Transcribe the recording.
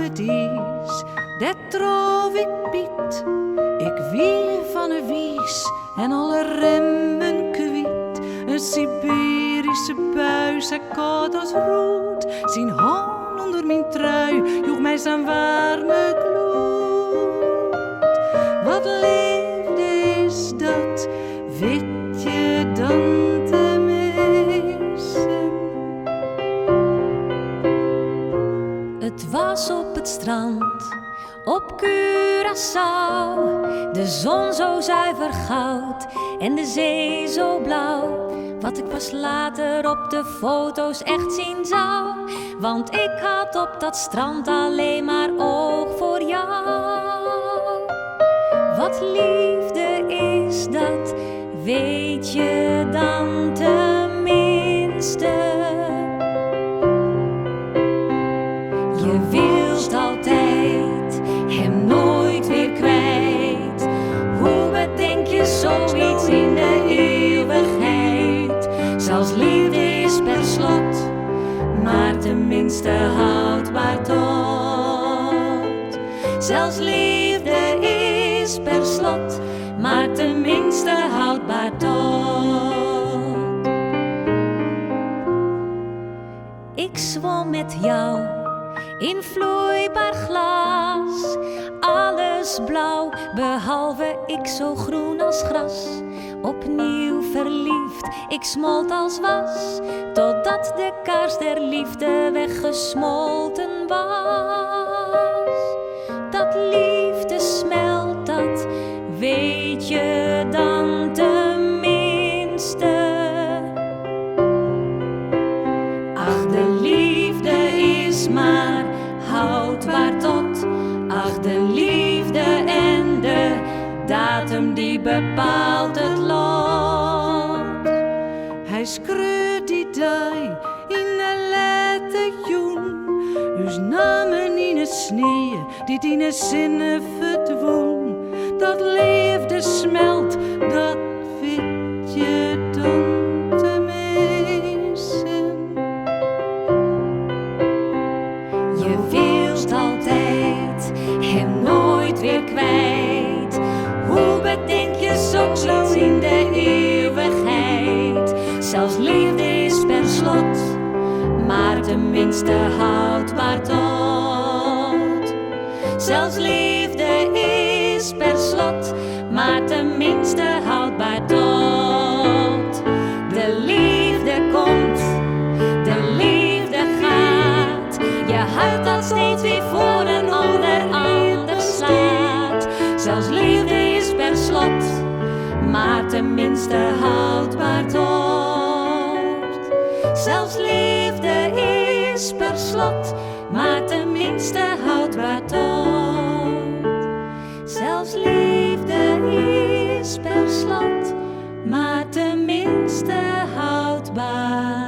het is, dat trof ik Piet. Ik wie van een wies en alle remmen kwiet. Een Siberische buis, hij koud als roet. Zijn hand onder mijn trui joeg mij zijn warme gloed. Wat liefde is dat, weet je dan te missen. Het was op het strand, op Curaçao. De zon zo zuiver goud en de zee zo blauw. Wat ik pas later op de foto's echt zien zou. Want ik had op dat strand alleen maar oog voor jou. Wat liefde is dat, weet je dan tenminste. Je wilt altijd hem nooit weer kwijt. Hoe bedenk je zoiets in de eeuwigheid? Zelfs liefde is per slot, maar tenminste houdbaar tot. Zelfs liefde is per slot, maar tenminste houdbaar tot. Ik zwom met jou in vloeibaar glas, alles blauw, behalve ik zo groen als gras. Opnieuw verliefd, ik smolt als was, totdat de kaars der liefde weggesmolten was. Dat liefde smelt, dat weet je dan tenminste. Ach, de liefde is maar houdbaar tot. Ach, de liefde en de datum die bepaalt het lot. Hij skreut die dag in de lente joen. Dus namen in het sneeuw, dit in de zinnen verdwoen. Dat liefde smelt, dat weet je dan te missen. Je wilt altijd hem nooit weer kwijt. Hoe bedenk je zoiets in de eeuwigheid? Zelfs liefde is per slot, maar tenminste houdbaar tot. Zelfs liefde is per slot, maar tenminste houdbaar tot. De liefde komt, de liefde gaat. Je huilt dan steeds weer voor een ander slaat. Zelfs liefde is per slot, maar tenminste houdbaar tot. Zelfs liefde is per slot, maar tenminste houdbaar tot. Zelfs liefde is per slot, maar tenminste houdbaar.